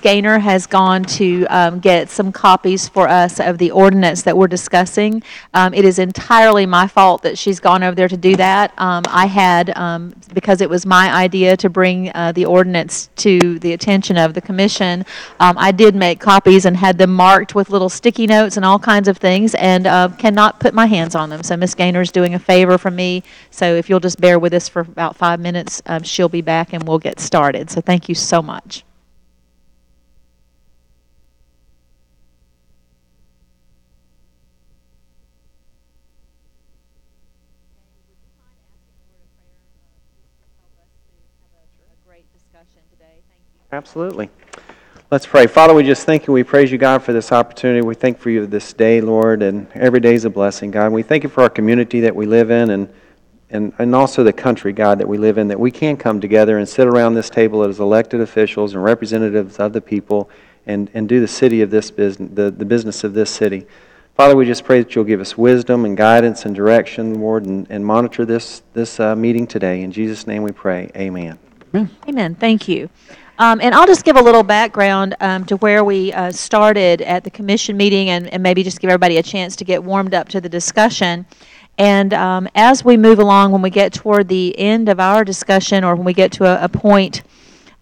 Gaynor has gone to get some copies for us of the ordinance that we're discussing. It is entirely my fault that she's gone over there to do that. I had, because it was my idea to bring the ordinance to the attention of the commission, I did make copies and had them marked with little sticky notes and all kinds of things, and cannot put my hands on them. So Ms. Gaynor's doing a favor for me. So if you'll just bear with us for about 5 minutes, she'll be back and we'll get started. So thank you so much. Absolutely. Let's pray. Father, we just thank you. We praise you, God, for this opportunity. We thank for you this day, Lord, and every day is a blessing, God. We thank you for our community that we live in and also the country, God, that we live in, that we can come together and sit around this table as elected officials and representatives of the people and do the city of this business, the business of this city. Father, we just pray that you'll give us wisdom and guidance and direction, Lord, and monitor this meeting today. In Jesus' name we pray. Amen. Amen. Thank you. And I'll just give a little background to where we started at the commission meeting and maybe just give everybody a chance to get warmed up to the discussion. And as we move along, when we get toward the end of our discussion or when we get to a point,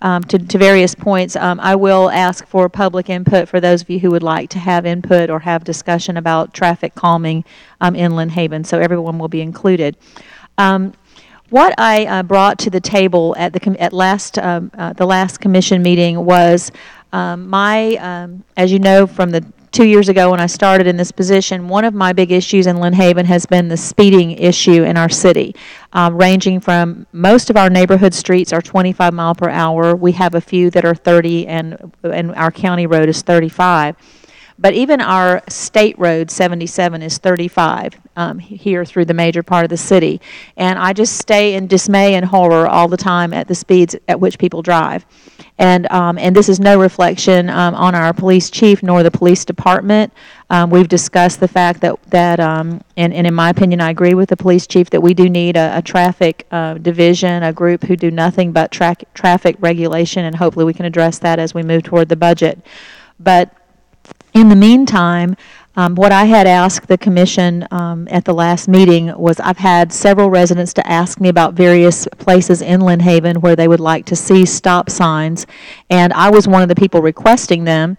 to various points, I will ask for public input for those of you who would like to have input or have discussion about traffic calming in Lynn Haven. So everyone will be included. What I brought to the table at the last commission meeting was as you know, from the 2 years ago when I started in this position, one of my big issues in Lynn Haven has been the speeding issue in our city, ranging from most of our neighborhood streets are 25 mile per hour. We have a few that are 30, and our county road is 35. But even our state road, 77, is 35 here through the major part of the city. And I just stay in dismay and horror all the time at the speeds at which people drive. And this is no reflection on our police chief nor the police department. We've discussed the fact that and in my opinion, I agree with the police chief that we do need a traffic division, a group who do nothing but traffic regulation, and hopefully we can address that as we move toward the budget. But in the meantime, what I had asked the commission at the last meeting was I've had several residents to ask me about various places in Lynn Haven where they would like to see stop signs, and I was one of the people requesting them.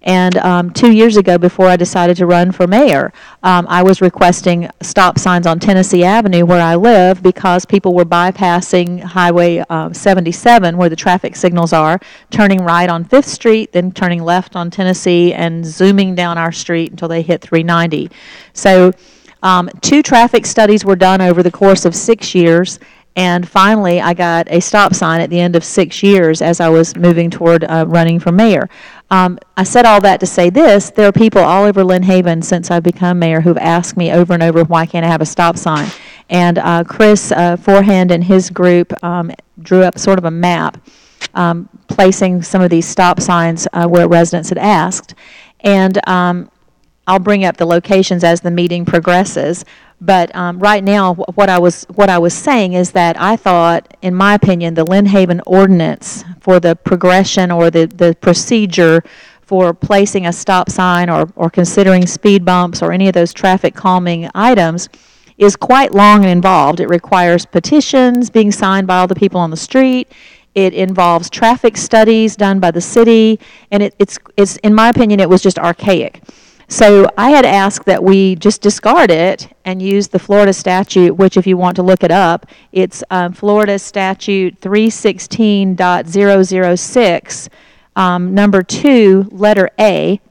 And 2 years ago, before I decided to run for mayor, I was requesting stop signs on Tennessee Avenue where I live because people were bypassing Highway 77 where the traffic signals are, turning right on 5th Street, then turning left on Tennessee and zooming down our street until they hit 390. So 2 traffic studies were done over the course of 6 years. And finally, I got a stop sign at the end of 6 years as I was moving toward running for mayor. I said all that to say this: there are people all over Lynn Haven since I've become mayor who've asked me over and over, why can't I have a stop sign? And Chris Forehand and his group drew up sort of a map placing some of these stop signs where residents had asked. And I'll bring up the locations as the meeting progresses. But right now, what I was saying is that I thought, in my opinion, the Lynn Haven ordinance for the progression or the procedure for placing a stop sign or considering speed bumps or any of those traffic calming items is quite long and involved. It requires petitions being signed by all the people on the street. It involves traffic studies done by the city, and it's in my opinion, it was just archaic. So I had asked that we just discard it and use the Florida statute, which if you want to look it up, it's Florida statute 316.006, number 2, letter A,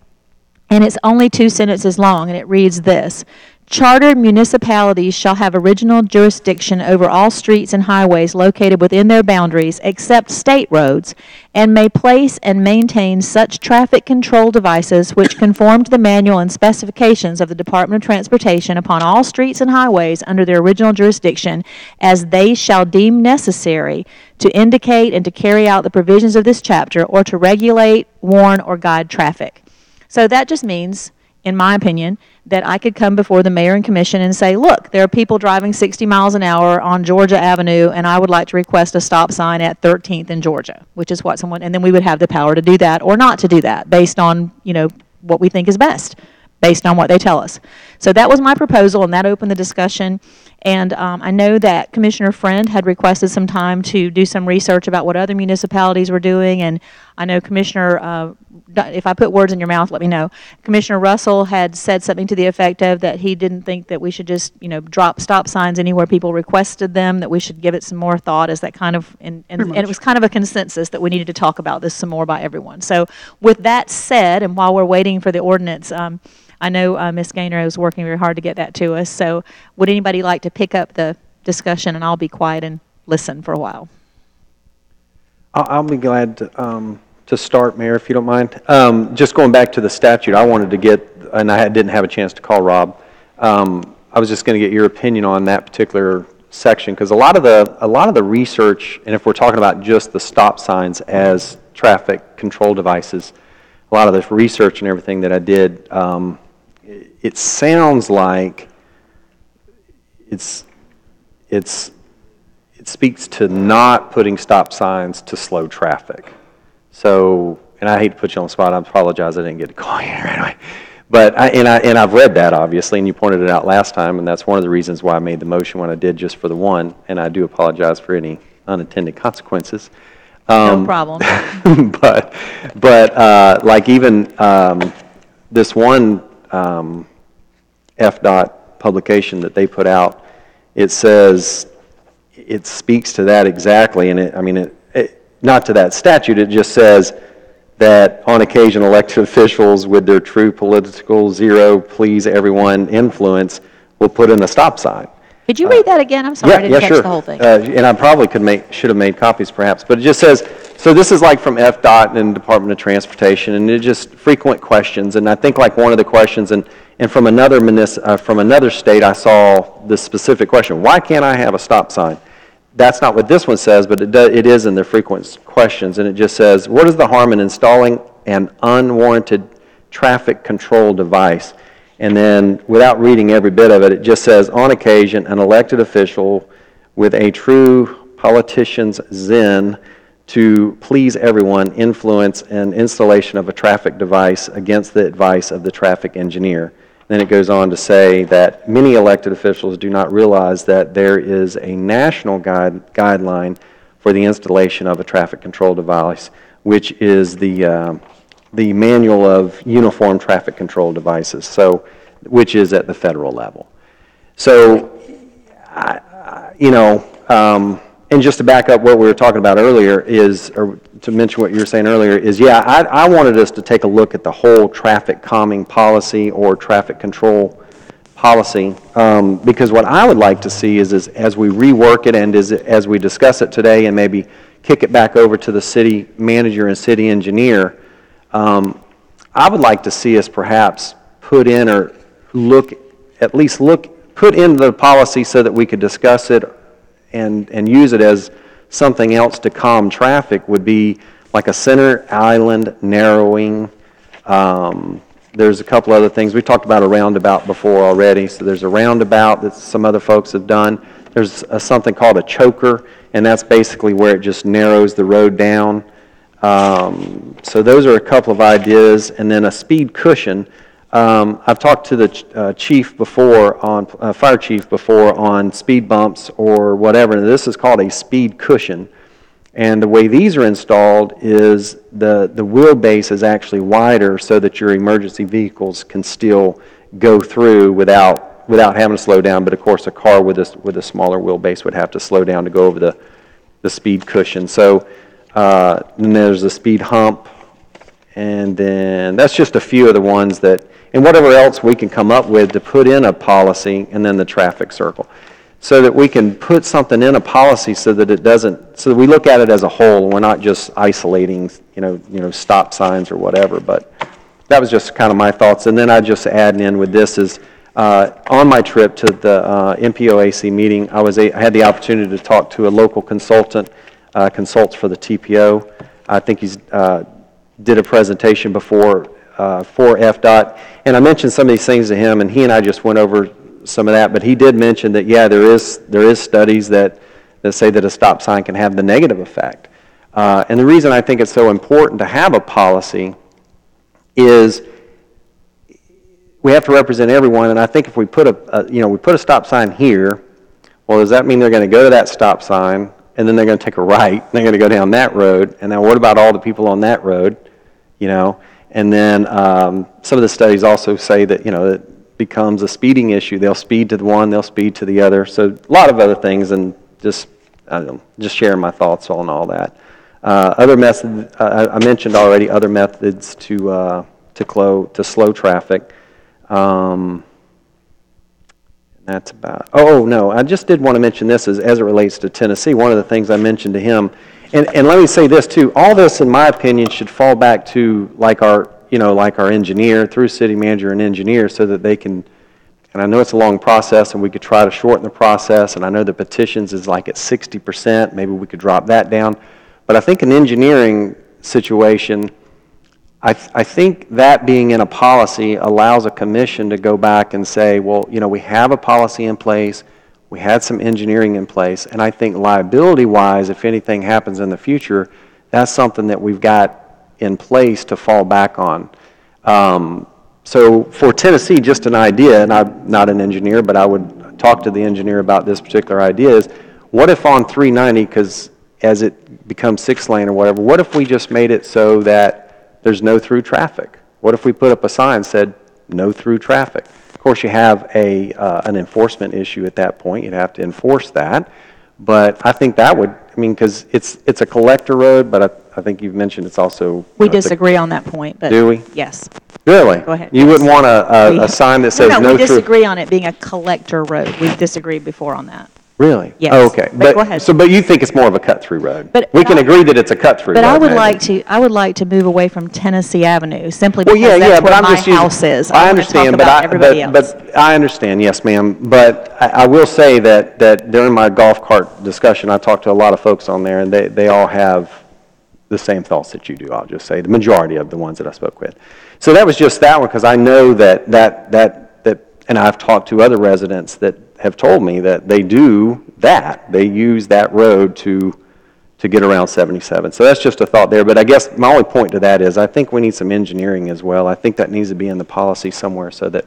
and it's only 2 sentences long, and it reads this: Chartered municipalities shall have original jurisdiction over all streets and highways located within their boundaries except state roads, and may place and maintain such traffic control devices which conform to the manual and specifications of the Department of Transportation upon all streets and highways under their original jurisdiction as they shall deem necessary to indicate and to carry out the provisions of this chapter or to regulate, warn, or guide traffic. So that just means in my opinion, that I could come before the mayor and commission and say, look, there are people driving 60 miles an hour on Georgia Avenue, and I would like to request a stop sign at 13th and Georgia, which is what someone, and then we would have the power to do that or not to do that based on, what we think is best, based on what they tell us. So that was my proposal, and that opened the discussion. And I know that Commissioner Friend had requested some time to do some research about what other municipalities were doing, and I know Commissioner, if I put words in your mouth, let me know. Commissioner Russell had said something to the effect of that he didn't think that we should just, drop stop signs anywhere people requested them, that we should give it some more thought as that kind of, and it was kind of a consensus that we needed to talk about this some more by everyone. So with that said, and while we're waiting for the ordinance, I know Ms. Gaynor is working very hard to get that to us. So would anybody like to pick up the discussion, and I'll be quiet and listen for a while. I'll be glad to start, Mayor, if you don't mind. Just going back to the statute, I wanted to get, and I didn't have a chance to call Rob. I was just going to get your opinion on that particular section, because a lot of the research, and if we're talking about just the stop signs as traffic control devices, a lot of this research and everything that I did, it sounds like it speaks to not putting stop signs to slow traffic. So, and I hate to put you on the spot. I apologize. I didn't get to call you right away. But I've read that, obviously, and you pointed it out last time, and that's one of the reasons why I made the motion when I did just for the one, and I do apologize for any unintended consequences. No problem. but like even this one FDOT publication that they put out, it says, it speaks to that exactly, and not to that statute, it just says that on occasion elected officials with their true political zero please everyone influence will put in a stop sign. Could you read that again? I'm sorry, I didn't catch the whole thing. And I probably should have made copies perhaps, but it just says, so this is like from FDOT and Department of Transportation, and it's just frequent questions, and I think like one of the questions, and from another state I saw this specific question, why can't I have a stop sign? That's not what this one says, but it is in the frequent questions, and it just says, what is the harm in installing an unwarranted traffic control device? And then, without reading every bit of it, it just says, on occasion, an elected official with a true politician's zen to please everyone influence an installation of a traffic device against the advice of the traffic engineer. Then it goes on to say that many elected officials do not realize that there is a national guideline for the installation of a traffic control device, which is the Manual of Uniform Traffic Control Devices, so which is at the federal level. So, and just to back up what we were talking about earlier is, or to mention what you were saying earlier, is I wanted us to take a look at the whole traffic calming policy or traffic control policy, because what I would like to see is as we rework it and as we discuss it today and maybe kick it back over to the city manager and city engineer, I would like to see us perhaps put in or put in the policy so that we could discuss it and use it as something else to calm traffic, would be like a center island narrowing. There's a couple other things. We talked about a roundabout before already, so there's a roundabout that some other folks have done. There's something called a choker, and that's basically where it just narrows the road down. So those are a couple of ideas, and then a speed cushion. I've talked to the chief before, fire chief before, on speed bumps or whatever. And this is called a speed cushion. And the way these are installed is the wheelbase is actually wider so that your emergency vehicles can still go through without having to slow down. But of course, a car with a smaller wheelbase would have to slow down to go over the speed cushion. So then there's the speed hump. And then that's just a few of the ones that, and whatever else we can come up with to put in a policy, and then the traffic circle, so that we can put something in a policy so that it doesn't, so that we look at it as a whole. We're not just isolating, stop signs or whatever. But that was just kind of my thoughts. And then I just add in with this is, on my trip to the MPOAC meeting, I had the opportunity to talk to a local consultant, consults for the TPO. I think he's did a presentation before for FDOT. And I mentioned some of these things to him, and he and I just went over some of that, but he did mention that, yeah, there is studies that say that a stop sign can have the negative effect. And the reason I think it's so important to have a policy is we have to represent everyone, and I think if we put a stop sign here, well, does that mean they're going to go to that stop sign, and then they're going to take a right, and they're going to go down that road, and now what about all the people on that road, And then some of the studies also say that, it becomes a speeding issue. They'll speed to the one, they'll speed to the other. So a lot of other things, and just sharing my thoughts on all that. Other methods, I mentioned already, other methods to slow traffic. That's about, no, I just did want to mention this as it relates to Tennessee. One of the things I mentioned to him, and let me say this too, all this, in my opinion, should fall back to like our engineer, through city manager and engineer, so that they can, and I know it's a long process, and we could try to shorten the process, and I know the petitions is like at 60%, maybe we could drop that down, but I think an engineering situation, I think that being in a policy allows a commission to go back and say, well, we have a policy in place, we had some engineering in place, and I think liability-wise, if anything happens in the future, that's something that we've got in place to fall back on. So for Tennessee, just an idea, and I'm not an engineer, but I would talk to the engineer about this particular idea, is what if on 390, because as it becomes 6-lane or whatever, what if we just made it so that there's no through traffic? What if we put up a sign that said no through traffic? Of course, you have an enforcement issue at that point. You'd have to enforce that. But I think that would, because it's a collector road, but I think you've mentioned it's also... We disagree on that point, but... Do we? Yes. Really? Go ahead. You wouldn't want a sign that says no through... No, we disagree on it being a collector road. We've disagreed before on that. Really? Yes. Oh, okay. But go ahead. But you think it's more of a cut-through road? But we can agree that it's a cut-through road. But I would like to move away from Tennessee Avenue simply because that's where my house is. I understand, but I understand, yes, ma'am. But I will say that during my golf cart discussion, I talked to a lot of folks on there, and they all have the same thoughts that you do. I'll just say the majority of the ones that I spoke with. So that was just that one, because I know that, and I've talked to other residents that have told me that they do that. They use that road to get around 77. So that's just a thought there. But I guess my only point to that is I think we need some engineering as well. I think that needs to be in the policy somewhere so that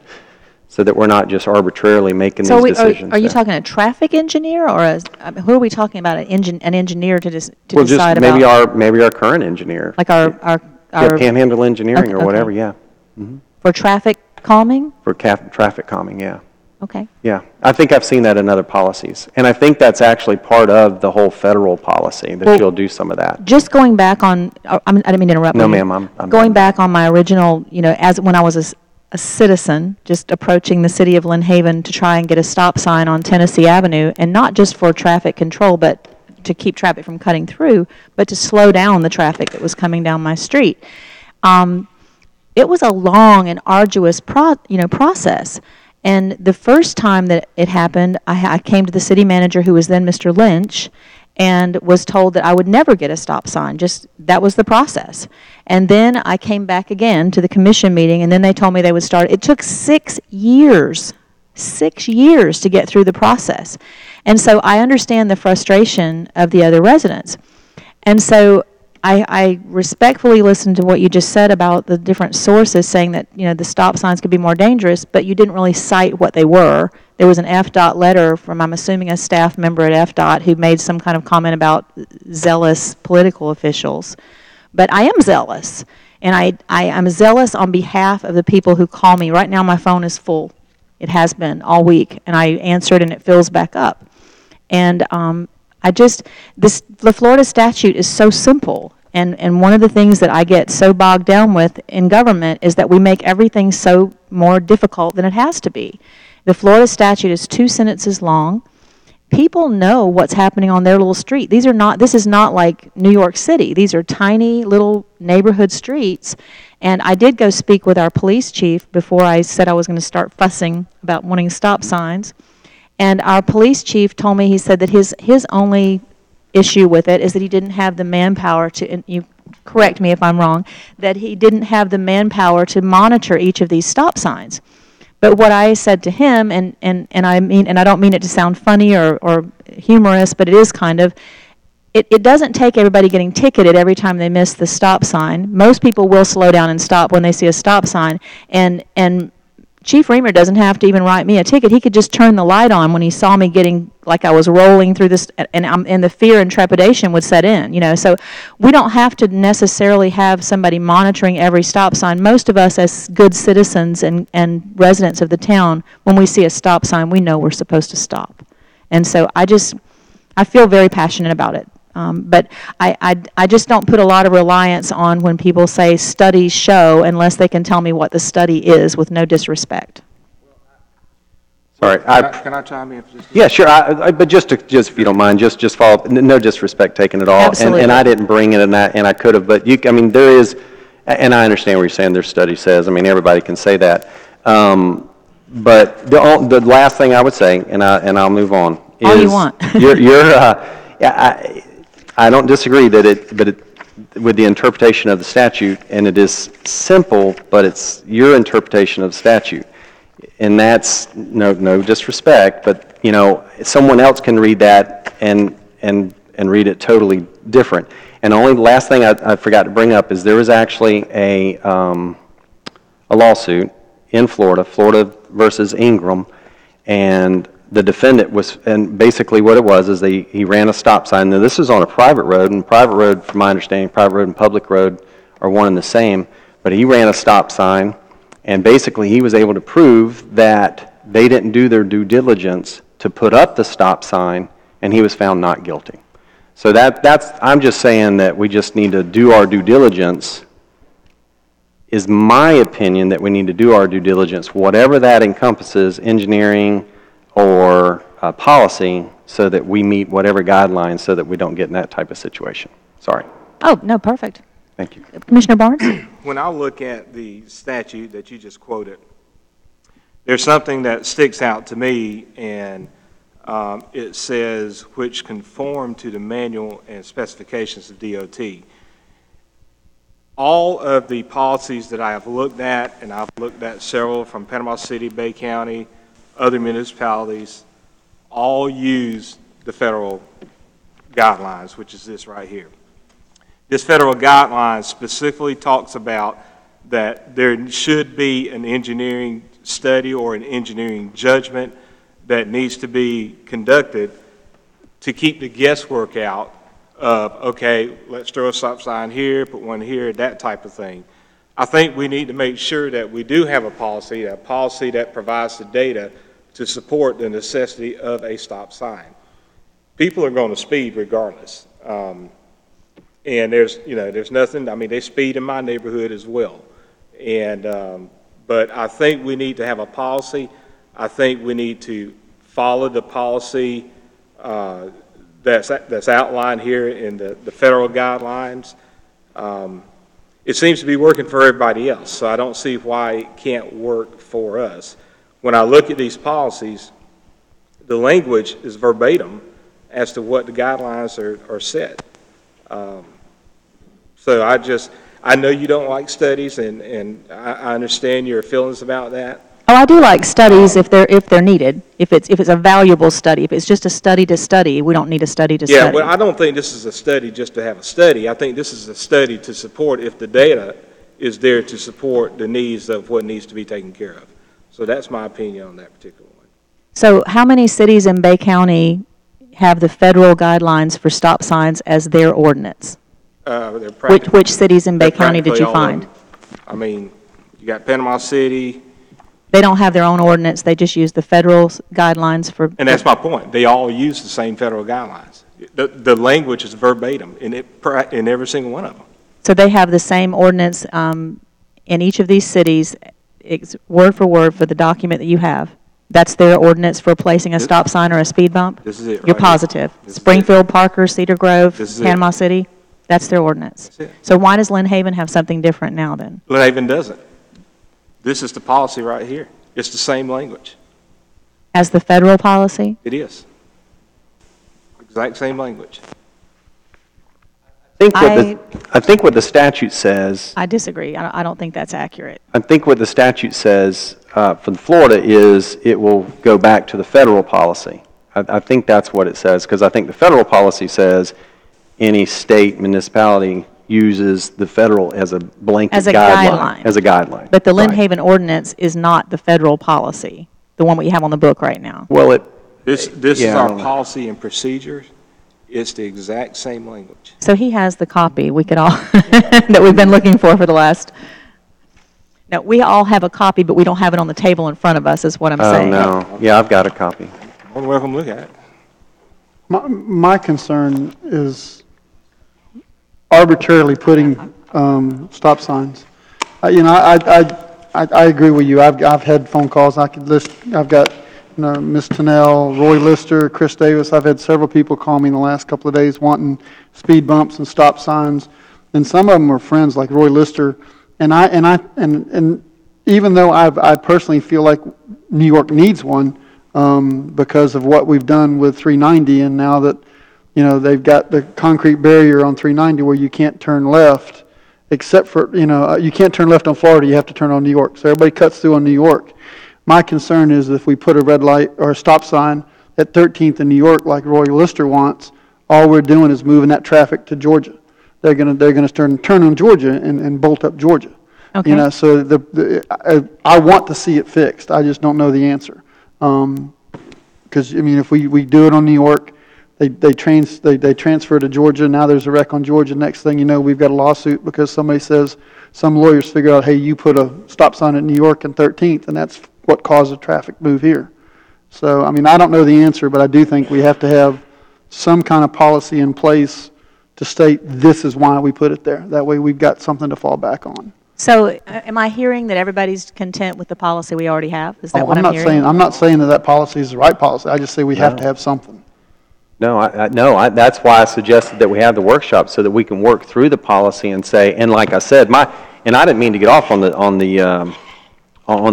we're not just arbitrarily making these decisions. Are you talking a traffic engineer or who are we talking about? An engineer to decide about? Maybe our current engineer. Like our Panhandle Engineering or whatever. Yeah. Mm-hmm. For traffic calming. For traffic calming. Yeah. Okay. Yeah, I think I've seen that in other policies. And I think that's actually part of the whole federal policy, that you'll do some of that. Just going back on, I didn't mean to interrupt. No, ma'am, I'm going back on my original, as when I was a citizen, just approaching the city of Lynn Haven to try and get a stop sign on Tennessee Avenue, and not just for traffic control, but to keep traffic from cutting through, but to slow down the traffic that was coming down my street. It was a long and arduous process. And the first time that it happened, I came to the city manager, who was then Mr. Lynch, and was told that I would never get a stop sign. Just that was the process. And then I came back again to the commission meeting, and then they told me they would start. It took 6 years to get through the process. And so I understand the frustration of the other residents. And so I respectfully listened to what you just said about the different sources saying that, the stop signs could be more dangerous, but you didn't really cite what they were. There was an FDOT letter from, I'm assuming, a staff member at FDOT who made some kind of comment about zealous political officials. But I am zealous, and I'm zealous on behalf of the people who call me. Right now my phone is full. It has been all week, and I answered and it fills back up. And the Florida statute is so simple, and one of the things that I get so bogged down with in government is that we make everything so more difficult than it has to be. The Florida statute is 2 sentences long. People know what's happening on their little street. This is not like New York City. These are tiny little neighborhood streets. And I did go speak with our police chief before I said I was going to start fussing about wanting stop signs. And our police chief told me, he said that his only issue with it is that he didn't have the manpower to, and you correct me if I'm wrong, that he didn't have the manpower to monitor each of these stop signs. But what I said to him, and I don't mean it to sound funny or humorous, but it is kind of, it doesn't take everybody getting ticketed every time they miss the stop sign. Most people will slow down and stop when they see a stop sign, and Chief Reamer doesn't have to even write me a ticket. He could just turn the light on when he saw me getting, like I was rolling through this, and the fear and trepidation would set in, you know. So we don't have to necessarily have somebody monitoring every stop sign. Most of us as good citizens and residents of the town, when we see a stop sign, we know we're supposed to stop. And so I feel very passionate about it. But I just don't put a lot of reliance on when people say studies show unless they can tell me what the study is, with no disrespect. Sorry. Can I chime in? Yeah, sure. But just if you don't mind, just follow up. No disrespect taken at all. Absolutely. And I didn't bring it, and I could have. But I mean, there is, and I understand what you're saying. Their study says. I mean, everybody can say that. But the last thing I would say, and I'll move on. Is all you want. I don't disagree with the interpretation of the statute, and it is simple, but it's your interpretation of the statute. And that's no disrespect, but you know, someone else can read that and read it totally different. And the only last thing I forgot to bring up is there was actually a lawsuit in Florida versus Ingram, and the defendant was, and basically what it was is he ran a stop sign. Now this is on a private road, and private road, from my understanding, private road and public road are one and the same, but he ran a stop sign, and basically he was able to prove that they didn't do their due diligence to put up the stop sign, and he was found not guilty. So I'm just saying that we just need to do our due diligence, is my opinion, that we need to do our due diligence, whatever that encompasses, engineering or policy, so that we meet whatever guidelines so that we don't get in that type of situation. Sorry. Oh, no, perfect. Thank you. Commissioner Barnes? When I look at the statute that you just quoted, there's something that sticks out to me, and it says, which conform to the manual and specifications of DOT. All of the policies that I have looked at, and I've looked at several from Panama City, Bay County, other municipalities, all use the federal guidelines, which is this right here. This federal guideline specifically talks about that there should be an engineering study or an engineering judgment that needs to be conducted to keep the guesswork out of, okay, let's throw a stop sign here, put one here, that type of thing. I think we need to make sure that we do have a policy that provides the data to support the necessity of a stop sign. People are going to speed regardless. And there's nothing, I mean, they speed in my neighborhood as well. And, but I think we need to have a policy. I think we need to follow the policy that's outlined here in the federal guidelines. It seems to be working for everybody else, so I don't see why it can't work for us. When I look at these policies, the language is verbatim as to what the guidelines are set. So I know you don't like studies, and I understand your feelings about that. Oh, I do like studies if they're needed. If it's a valuable study. If it's just a study to study, we don't need a study to study. Yeah, well, I don't think this is a study just to have a study. I think this is a study to support if the data is there to support the needs of what needs to be taken care of. So that's my opinion on that particular one. So how many cities in Bay County have the federal guidelines for stop signs as their ordinance? Which cities in Bay County did you find? I mean, you got Panama City. They don't have their own ordinance. They just use the federal guidelines for. And that's my point. They all use the same federal guidelines. The language is verbatim in every single one of them. So they have the same ordinance in each of these cities, word for word for the document that you have. That's their ordinance for placing a stop sign or a speed bump? This is it. You're positive? Springfield, Parker, Cedar Grove, Panama City? That's their ordinance. That's it. So why does Lynn Haven have something different now then? Lynn Haven doesn't. This is the policy right here. It's the same language. As the federal policy? It is. Exact same language. think what the statute says, I disagree. I don't think that's accurate. I think what the statute says for Florida is it will go back to the federal policy. I think that's what it says, because I think the federal policy says any state municipality uses the federal as a blanket As a guideline. guideline. As a guideline. But the Lynn Right. Haven ordinance is not the federal policy, the one we have on the book right now. Well, This is Yeah, I our don't know. policy and procedures. It's the exact same language. So he has the copy we could all, that we've been looking for the last, no, we all have a copy, but we don't have it on the table in front of us, is what I'm Oh, saying. no. Yeah, I've got a copy. More than welcome to look at it. My concern is arbitrarily putting stop signs. You know, I agree with you. I've had phone calls. I could list. I've got Ms. Tennell, Roy Lister, Chris Davis. I've had several people call me in the last couple of days wanting speed bumps and stop signs, and some of them are friends like Roy Lister. And even though I personally feel like New York needs one because of what we've done with 390, and now that they've got the concrete barrier on 390 where you can't turn left, except for you can't turn left on Florida. You have to turn on New York. So everybody cuts through on New York. My concern is if we put a red light or a stop sign at 13th in New York like Roy Lister wants, all we're doing is moving that traffic to Georgia. They're gonna turn on Georgia and bolt up Georgia. Okay. So I want to see it fixed. I just don't know the answer. Because if we do it on New York, they transfer to Georgia. Now there's a wreck on Georgia. Next thing you know, we've got a lawsuit because somebody says some lawyers figure out, hey, you put a stop sign at New York and 13th, and that's what caused the traffic move here. So I don't know the answer, but I do think we have to have some kind of policy in place to state this is why we put it there. That way we've got something to fall back on. So am I hearing that everybody's content with the policy we already have? Is that what I'm hearing? I'm not saying that policy is the right policy. I just say we have to have something. No, that's why I suggested that we have the workshop so that we can work through the policy and say, and like I said, and I didn't mean to get off on the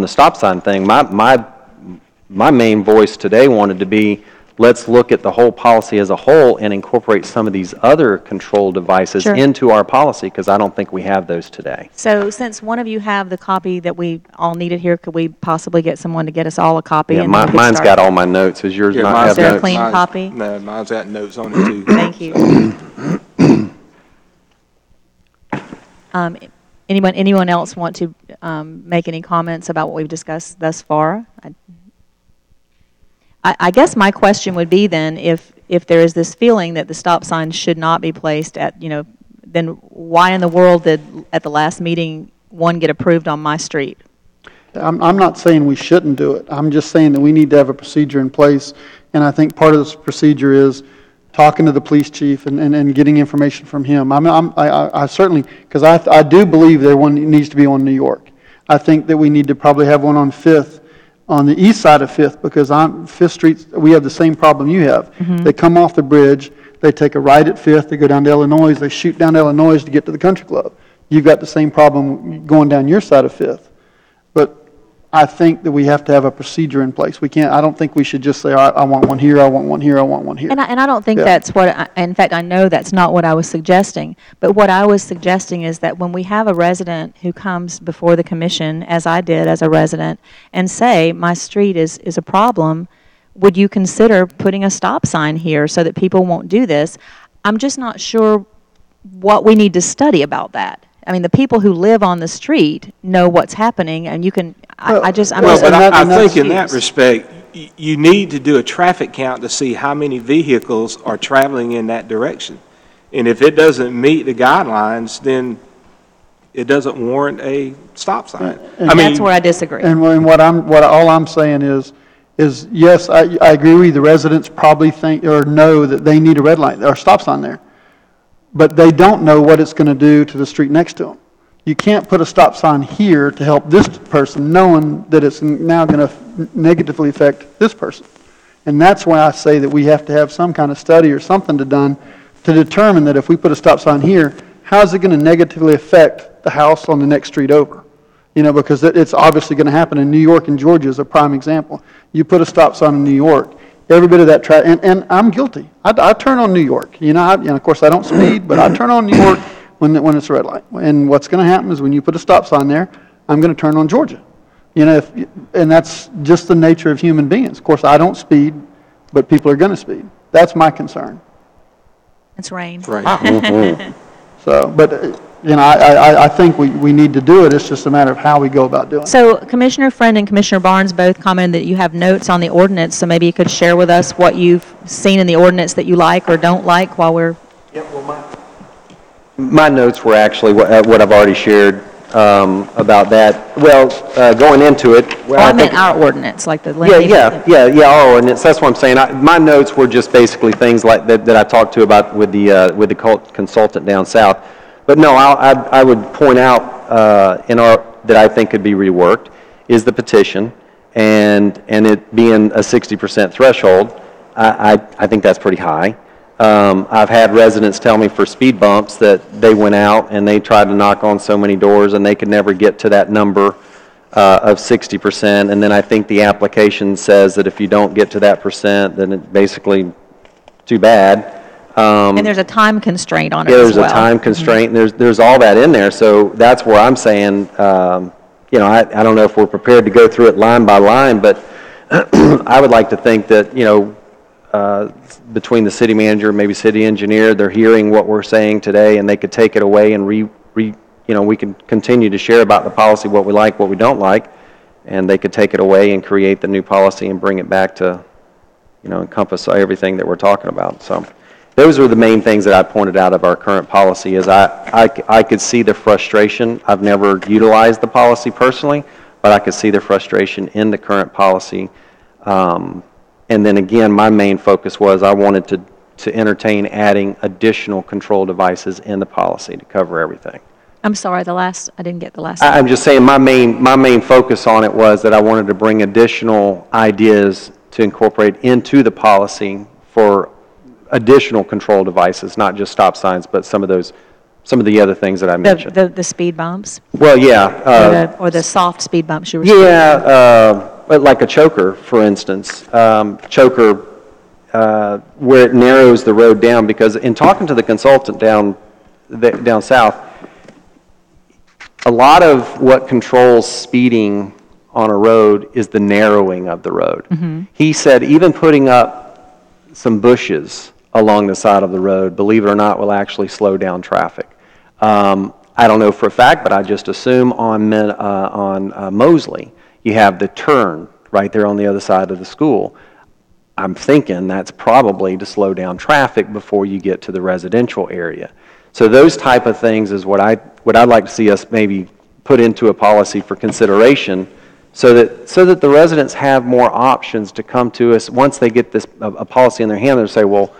stop sign thing. My main voice today wanted to be, let's look at the whole policy as a whole and incorporate some of these other control devices Sure. into our policy, because I don't think we have those today. So since one of you have the copy that we all needed here, could we possibly get someone to get us all a copy? Yeah, and then we can mine's start? got all my notes. Does yours Yeah, not mine's have there a notes? clean copy? No, mine's got notes on it too. Thank you. Anyone else want to make any comments about what we've discussed thus far? I guess my question would be then, if there is this feeling that the stop signs should not be placed at, then why in the world did, at the last meeting, one get approved on my street? I'm not saying we shouldn't do it. I'm just saying that we need to have a procedure in place. And I think part of this procedure is talking to the police chief and getting information from him. I certainly, because I do believe needs to be on New York. I think that we need to probably have one on 5th, on the east side of 5th, because on 5th Street, we have the same problem you have. Mm-hmm. They come off the bridge, they take a right at 5th, they go down to Illinois, they shoot down to Illinois to get to the country club. You've got the same problem going down your side of 5th. But I think that we have to have a procedure in place. I don't think we should just say, I want one here, I want one here, I want one here. And I don't think Yeah. that's what, in fact, I know that's not what I was suggesting. But what I was suggesting is that when we have a resident who comes before the commission, as I did as a resident, and say, my street is a problem, would you consider putting a stop sign here so that people won't do this? I'm just not sure what we need to study about that. I mean, the people who live on the street know what's happening, and you can, I'm Well, just... but I think in that respect, you need to do a traffic count to see how many vehicles are traveling in that direction. And if it doesn't meet the guidelines, then it doesn't warrant a stop sign. That's where I disagree. And all I'm saying is yes, I agree with you. The residents probably think or know that they need a red light or stop sign there. But they don't know what it's going to do to the street next to them. You can't put a stop sign here to help this person, knowing that it's now going to negatively affect this person. And that's why I say that we have to have some kind of study or something done to determine that if we put a stop sign here, how is it going to negatively affect the house on the next street over? Because it's obviously going to happen in New York and Georgia is a prime example. You put a stop sign in New York, every bit of that and I'm guilty. I turn on New York. You know, and of course I don't speed, but I turn on New York when it's a red light. And what's going to happen is when you put a stop sign there, I'm going to turn on Georgia. You know, and that's just the nature of human beings. Of course, I don't speed, but people are going to speed. That's my concern. It's rain. Right. So, but, you know, I think we need to do it. It's just a matter of how we go about doing it. So Commissioner Friend and Commissioner Barnes both commented that you have notes on the ordinance, so maybe you could share with us what you've seen in the ordinance that you like or don't like while we're... Yeah, well, my notes were actually what I've already shared about that. Well, going into it... Well, I meant our ordinance, like the... Yeah, our ordinance. That's what I'm saying. My notes were just basically things like that I talked to about with the consultant down south. But no, I would point out that I think could be reworked is the petition, and it being a 60% threshold. I think that's pretty high. I've had residents tell me for speed bumps that they went out and they tried to knock on so many doors and they could never get to that number of 60%. And then I think the application says that if you don't get to that percent, then it's basically too bad. And there's a time constraint on it as There's well. a time constraint. There's all that in there. So that's where I'm saying, you know, I don't know if we're prepared to go through it line by line, but I would like to think that, you know, between the city manager, maybe city engineer, they're hearing what we're saying today, and they could take it away and you know, we can continue to share about the policy, what we like, what we don't like, and they could take it away and create the new policy and bring it back to, you know, encompass everything that we're talking about. So those were the main things that I pointed out of our current policy. Is I could see the frustration. I've never utilized the policy personally, but I could see the frustration in the current policy. And then again, my main focus was I wanted to entertain adding additional control devices in the policy to cover everything. I'm sorry, I didn't get the last. I'm just saying my main focus on it was that I wanted to bring additional ideas to incorporate into the policy for additional control devices, not just stop signs, but some of the other things that I mentioned. The speed bumps? Well, yeah. Or the soft speed bumps you were saying? Yeah, like a choker, for instance. Choker, where it narrows the road down, because in talking to the consultant down south, a lot of what controls speeding on a road is the narrowing of the road. Mm-hmm. He said even putting up some bushes along the side of the road, believe it or not, will actually slow down traffic. I don't know for a fact, but I just assume on Mosley, you have the turn right there on the other side of the school. I'm thinking that's probably to slow down traffic before you get to the residential area. So those type of things is what I'd like to see us maybe put into a policy for consideration, so that the residents have more options to come to us once they get a policy in their hand. They'll say, well,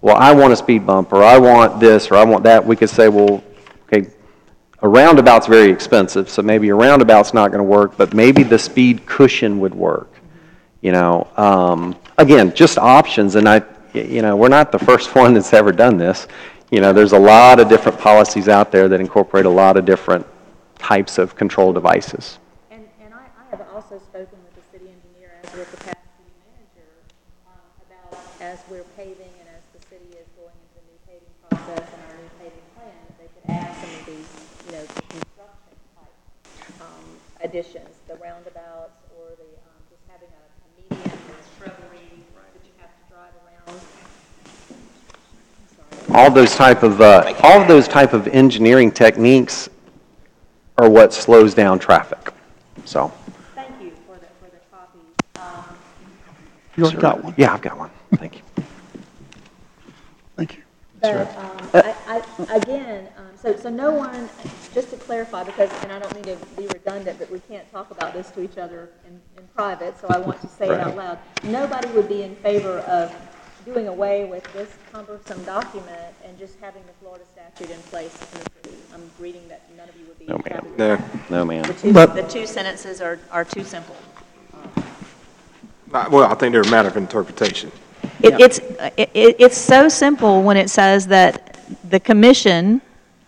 I want a speed bump, or I want this, or I want that. We could say, well, okay, a roundabout's very expensive, so maybe a roundabout's not going to work, but maybe the speed cushion would work. You know, again, just options, and we're not the first one that's ever done this. You know, there's a lot of different policies out there that incorporate a lot of different types of control devices. And I have also spoken with the city engineer, as with the past city manager, about as we're paving and as the city is going into the new paving process and our new paving plan, that they could add some of these, you know, construction type additions, the roundabouts, or the just having a median with shrubbery that you have to drive around. All those type of engineering techniques are what slows down traffic. So. Thank you for the copies. You got one? Yeah, I've got one. Thank you. Thank you. But again, so no one, just to clarify, because, and I don't mean to be redundant, but we can't talk about this to each other in private, so I want to say it out loud. Nobody would be in favor of doing away with this cumbersome document and just having the Florida statute in place in the city. I'm reading that none of you would be happy with that. No, ma'am. The two sentences are too simple. Well, I think they're a matter of interpretation. It's so simple when it says that the commission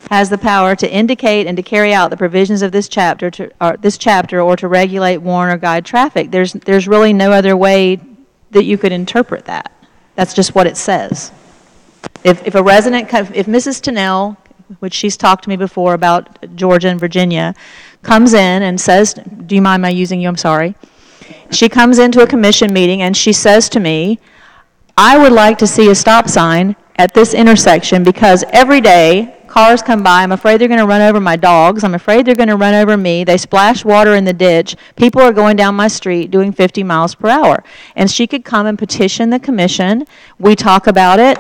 has the power to indicate and to carry out the provisions of this chapter or to regulate, warn, or guide traffic. There's really no other way that you could interpret that. That's just what it says. If a resident, if Mrs. Tennell, which she's talked to me before about Georgia and Virginia, comes in and says, do you mind my using you? I'm sorry. She comes into a commission meeting and she says to me, I would like to see a stop sign at this intersection because every day cars come by. I'm afraid they're going to run over my dogs. I'm afraid they're going to run over me. They splash water in the ditch. People are going down my street doing 50 miles per hour. And she could come and petition the commission. We talk about it.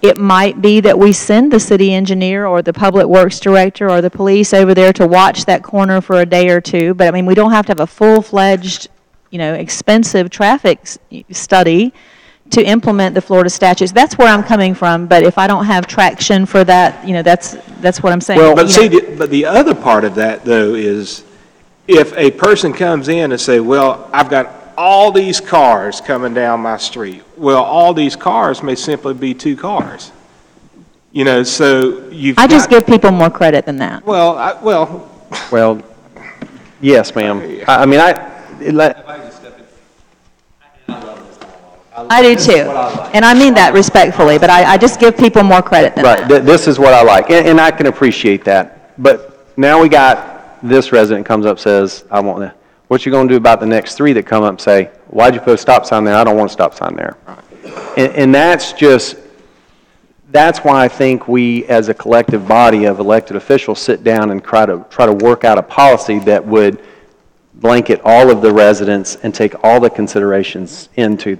It might be that we send the city engineer or the public works director or the police over there to watch that corner for a day or two. But, I mean, we don't have to have a full-fledged, expensive traffic study to implement the Florida statutes. That's where I'm coming from, but if I don't have traction for that, that's what I'm saying. Well, but the other part of that, though, is if a person comes in and say, well, I've got all these cars coming down my street. Well, all these cars may simply be 2 cars. So I just give people more credit than that. Well, yes, ma'am. I do too, and I mean that respectfully, but I just give people more credit than that. Right, this is what I like, and I can appreciate that. But now we got this resident comes up, says, I want that. What you going to do about the next 3 that come up and say, why'd you put a stop sign there? I don't want a stop sign there. And that's why I think we, as a collective body of elected officials, sit down and try to work out a policy that would blanket all of the residents and take all the considerations into,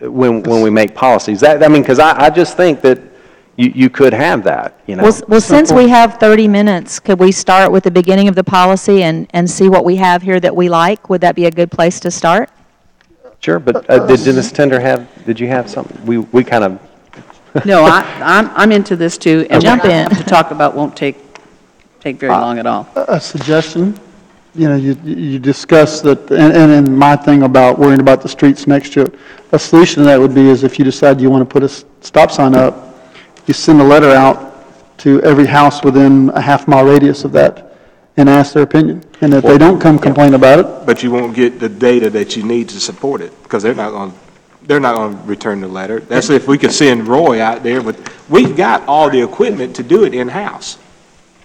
when we make policies. Because I just think that you could have that, Well, since we have 30 minutes, could we start with the beginning of the policy and see what we have here that we like? Would that be a good place to start? Sure, but did Ms. Tender did you have something? We kind of... No, I'm into this too. And Jump what I in. have to talk about won't take very long at all. A suggestion, you discuss that, and my thing about worrying about the streets next to it, a solution to that would be is if you decide you want to put a stop sign up, you send a letter out to every house within a half-mile radius of that and ask their opinion. And if they don't come complain about it. But you won't get the data that you need to support it because they're not going to return the letter. That's if we could send Roy out there, but we've got all the equipment to do it in-house.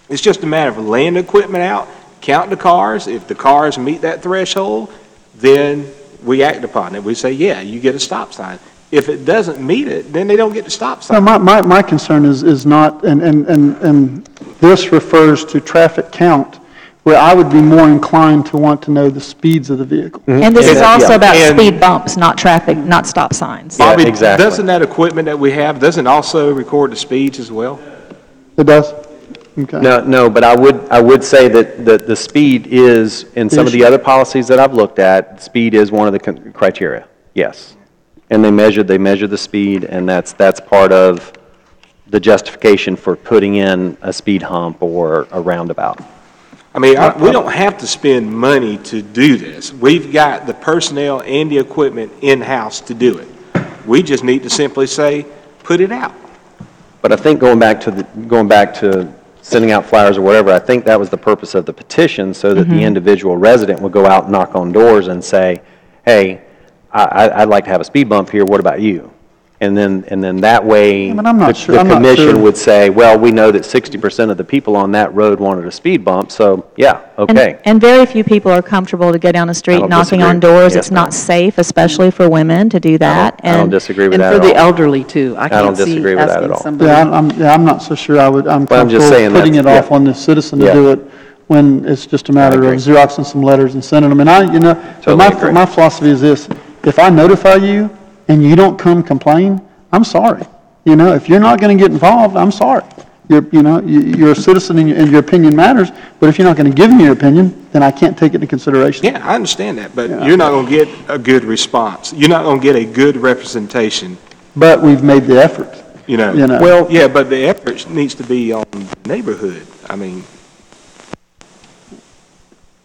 It's just a matter of laying the equipment out, count the cars. If the cars meet that threshold, then we act upon it. We say, yeah, you get a stop sign. If it doesn't meet it, then they don't get the stop sign. No, my concern is not, and this refers to traffic count, where I would be more inclined to want to know the speeds of the vehicle. And this is also about speed bumps, not traffic, not stop signs. Yeah, Bobby, exactly. doesn't that equipment that we have, doesn't also record the speeds as well? It does? Okay. No, but I would say that the speed is, in some of the other policies that I've looked at, speed is one of the criteria, yes. And they measure the speed, and that's part of the justification for putting in a speed hump or a roundabout. I mean, we don't have to spend money to do this. We've got the personnel and the equipment in-house to do it. We just need to simply say, put it out. But I think going back to sending out flyers or whatever, I think that was the purpose of the petition, so that the individual resident would go out and knock on doors and say, hey, I'd like to have a speed bump here, what about you? And then that way, the commission would say, well, we know that 60% of the people on that road wanted a speed bump, so yeah, okay. And very few people are comfortable to go down the street knocking on doors. It's not safe, especially for women, to do that. I don't disagree with that at And all. for the elderly too. I don't can't see disagree with that at asking all. somebody. I'm not so sure I'm But I'm just comfortable saying putting it that's- off on the citizen to Yeah. do it when it's just a matter of agree. Xeroxing some letters and sending them. And Totally agree. my philosophy is this: if I notify you and you don't come complain, I'm sorry. If you're not going to get involved, I'm sorry. You're a citizen and your opinion matters, but if you're not going to give me your opinion, then I can't take it into consideration. Yeah, I understand that, but you're not going to get a good response. You're not going to get a good representation. But we've made the effort. Well, yeah, but the effort needs to be on the neighborhood. I mean,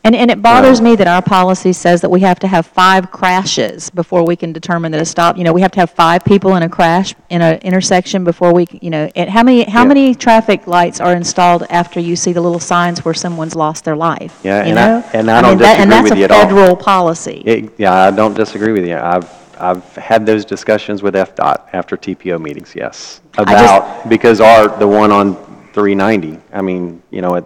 And it bothers me that our policy says that we have to have 5 crashes before we can determine that a stop, we have to have 5 people in a crash in an intersection before we, and how many traffic lights are installed after you see the little signs where someone's lost their life? Yeah, and I don't disagree with you at all. And that's a federal policy. I don't disagree with you. I've had those discussions with FDOT after TPO meetings, yes. just- Because the one on 390, I mean,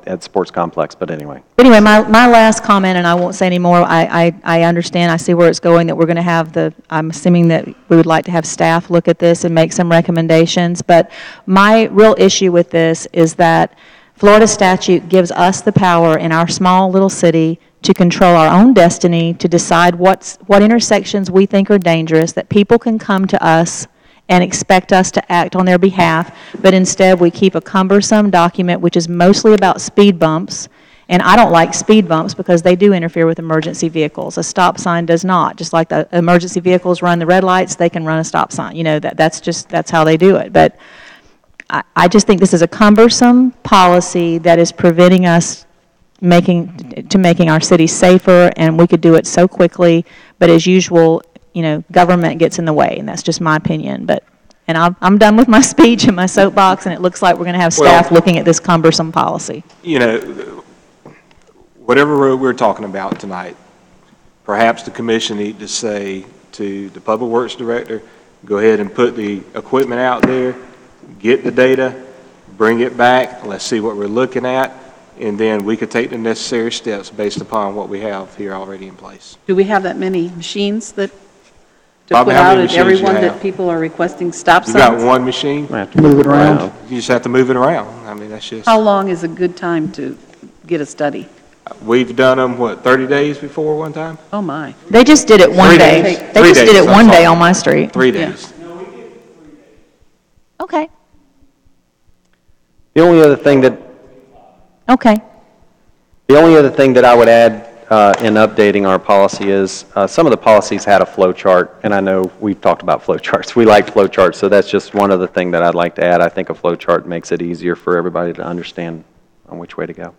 at Sports Complex, but anyway. But anyway, my last comment, and I won't say any more, I understand, I see where it's going, that we're going to have I'm assuming that we would like to have staff look at this and make some recommendations, but my real issue with this is that Florida statute gives us the power in our small little city to control our own destiny, to decide what intersections we think are dangerous, that people can come to us and expect us to act on their behalf, but instead we keep a cumbersome document which is mostly about speed bumps, and I don't like speed bumps because they do interfere with emergency vehicles. A stop sign does not. Just like the emergency vehicles run the red lights, they can run a stop sign. That's how they do it. But I just think this is a cumbersome policy that is preventing us making our city safer, and we could do it so quickly, but as usual, government gets in the way, and that's just my opinion. And I'm done with my speech and my soapbox, and it looks like we're going to have staff looking at this cumbersome policy. Whatever road we're talking about tonight, perhaps the commission need to say to the Public Works Director, go ahead and put the equipment out there, get the data, bring it back, let's see what we're looking at, and then we could take the necessary steps based upon what we have here already in place. Do we have that many machines to Bobby, put how out many at every machines you one have? that people are requesting stop You signs? got one machine? Move it around. You just have to move it around. I mean, that's just, How long is a good time to get a study? we've done them, 30 days before one time? Oh, my. They just did it one 3 day. days. They 3 just did days, it one day sorry. on my street. 3 Yeah. days. Okay. The only other thing that I would add in updating our policy is some of the policies had a flow chart, and I know we've talked about flow charts. We like flow charts, so that's just one other thing that I'd like to add. I think a flow chart makes it easier for everybody to understand on which way to go.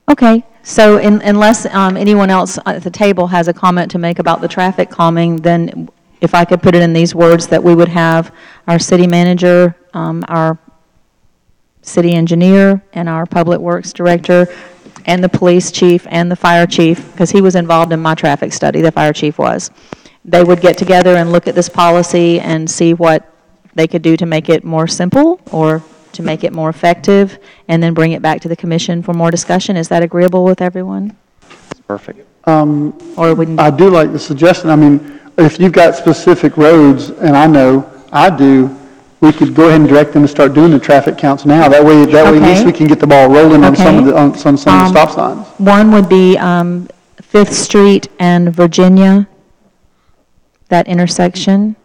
Okay, so unless anyone else at the table has a comment to make about the traffic calming, then if I could put it in these words, that we would have our city manager, our city engineer, and our public works director, and the police chief and the fire chief, because he was involved in my traffic study, the fire chief was. They would get together and look at this policy and see what they could do to make it more simple or to make it more effective, and then bring it back to the commission for more discussion. Is that agreeable with everyone? It's perfect. Or we can, I do like the suggestion. I mean, if you've got specific roads, and I do, we could go ahead and direct them to start doing the traffic counts now. That way, at least Okay. we can get the ball rolling on some of Okay. the, on some of the stop signs. one would be 5th Street and Virginia, that intersection.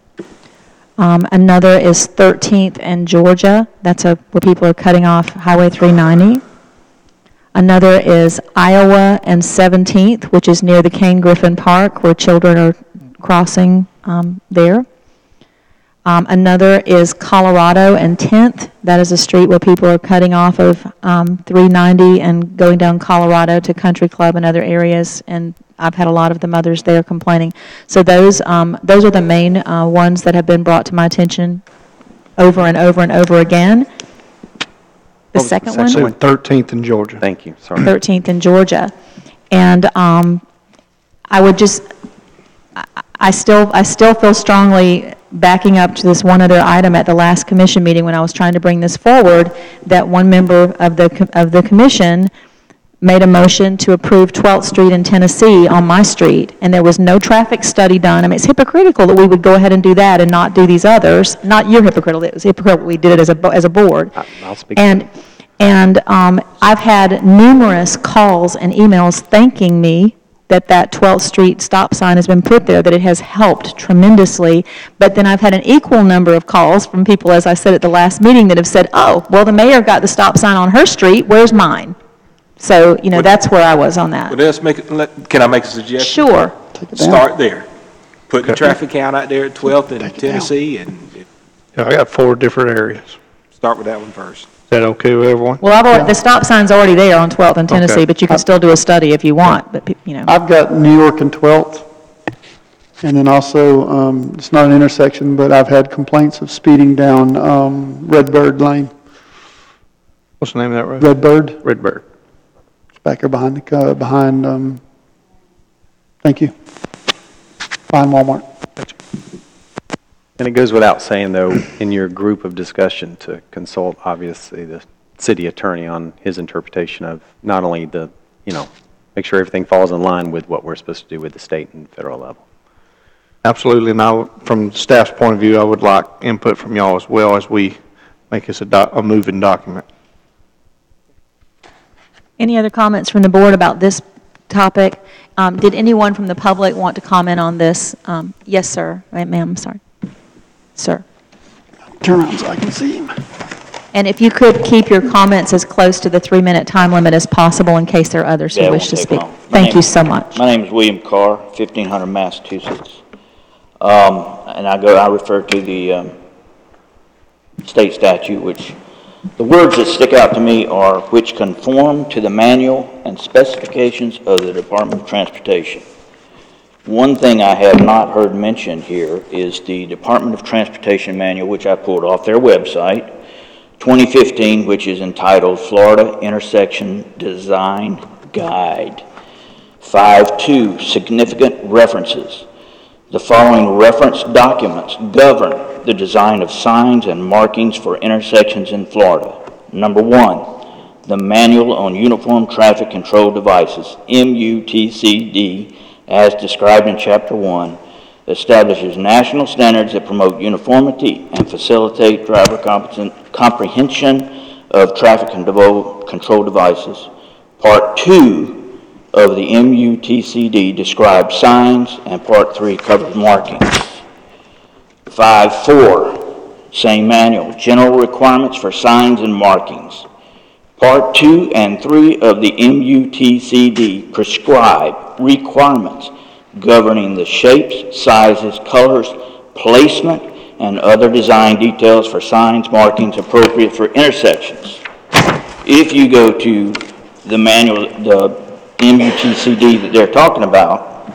Another is 13th and Georgia. That's where people are cutting off Highway 390. Another is Iowa and 17th, which is near the Kane Griffin Park, where children are crossing there. Another is Colorado and 10th. That is a street where people are cutting off of 390 and going down Colorado to Country Club and other areas, and I've had a lot of the mothers there complaining. So those are the main ones that have been brought to my attention over and over and over again. The second one? second one? 13th in Georgia. Thank you, sorry. 13th in Georgia. And I would just, I still feel strongly, backing up to this one other item at the last commission meeting when I was trying to bring this forward, that one member of the commission made a motion to approve 12th Street in Tennessee on my street, and there was no traffic study done. I mean, it's hypocritical that we would go ahead and do that and not do these others. Not you're hypocritical, it was hypocritical we did it as a board. I'll speak. And I've had numerous calls and emails thanking me that 12th Street stop sign has been put there, that it has helped tremendously. But then I've had an equal number of calls from people, as I said at the last meeting, that have said, oh, well, the mayor got the stop sign on her street, where's mine? So, that's where I was on that. Can I make a suggestion? Sure. Start there. Put the traffic count out there at 12th in Tennessee, and Yeah, I got 4 different areas. start with that one first. Is that okay with everyone? Well, the stop sign's already there on 12th in Tennessee, Okay. but you can still do a study if you want, but, I've got New York and 12th, and then also, it's not an intersection, but I've had complaints of speeding down Redbird Lane. What's the name of that road? Redbird, Redbird. it's back there behind, thank you, behind Walmart. And it goes without saying, though, in your group of discussion to consult, obviously, the city attorney on his interpretation of not only the, make sure everything falls in line with what we're supposed to do with the state and federal level. Absolutely, and from staff's point of view, I would like input from y'all as well as we make this a moving document. Any other comments from the board about this topic? Did anyone from the public want to comment on this? Yes, sir. Ma'am, I'm sorry. Sir. Turn around so I can see him. And if you could keep your comments as close to the 3-minute time limit as possible in case there are others who wish to speak. Thank you so much. My name is William Carr, 1500 Massachusetts. And I refer to the state statute, which the words that stick out to me are which conform to the manual and specifications of the Department of Transportation. One thing I have not heard mentioned here is the Department of Transportation manual, which I pulled off their website, 2015, which is entitled Florida Intersection Design Guide. 5.2, significant references. The following reference documents govern the design of signs and markings for intersections in Florida. Number 1, the Manual on Uniform Traffic Control Devices, MUTCD, as described in Chapter 1, establishes national standards that promote uniformity and facilitate driver comprehension of traffic control devices. Part 2 of the MUTCD describes signs, and Part 3 covers markings. 5.4, same manual, general requirements for signs and markings. Part 2 and 3 of the MUTCD prescribe requirements governing the shapes, sizes, colors, placement, and other design details for signs, markings appropriate for intersections. If you go to the manual, the MUTCD that they're talking about,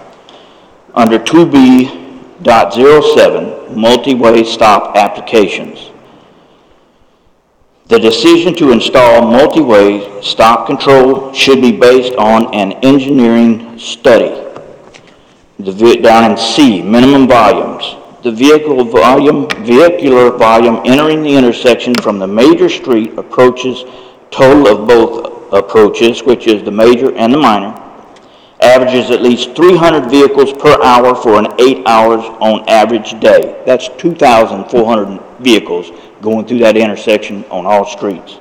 under 2B.07, multi-way stop applications, the decision to install multi-way stop control should be based on an engineering study. Down in C, minimum volumes. The vehicular volume entering the intersection from the major street approaches, total of both approaches, which is the major and the minor, averages at least 300 vehicles per hour for an 8 hours on average day. That's 2,400 vehicles going through that intersection on all streets.